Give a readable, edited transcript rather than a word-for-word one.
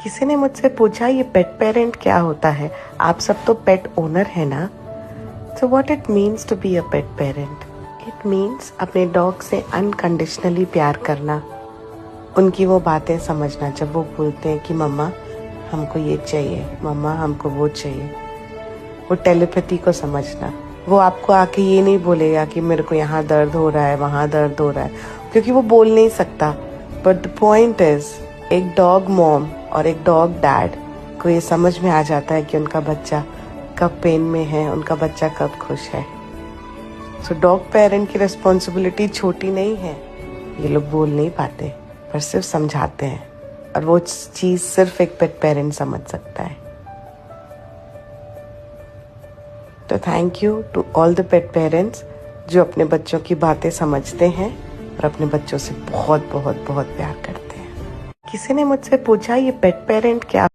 किसी ने मुझसे पूछा ये पेट पेरेंट क्या होता है। आप सब तो पेट ओनर है ना। So what it means to be a pet parent? It means अपने डॉग से अनकंडीशनली प्यार करना, उनकी वो बातें समझना जब वो बोलते हैं कि मम्मा हमको ये चाहिए, मम्मा हमको वो चाहिए। वो टेलीपैथी को समझना। वो आपको आके ये नहीं बोलेगा कि मेरे को यहाँ दर्द हो रहा है, वहाँ दर्द हो रहा है, क्योंकि वो बोल नहीं सकता। बट द पॉइंट इज, एक डॉग मॉम और एक डॉग डैड को ये समझ में आ जाता है कि उनका बच्चा कब पेन में है, उनका बच्चा कब खुश है। सो डॉग पेरेंट की रिस्पॉन्सिबिलिटी छोटी नहीं है। ये लोग बोल नहीं पाते पर सिर्फ समझाते हैं, और वो चीज़ सिर्फ एक पेट पेरेंट समझ सकता है। तो thank you to all the pet parents जो अपने बच्चों की बातें समझते हैं और अपने बच्चों से बहुत बहुत बहुत प्यार करते हैं। किसी ने मुझसे पूछा ये पेट पेरेंट क्या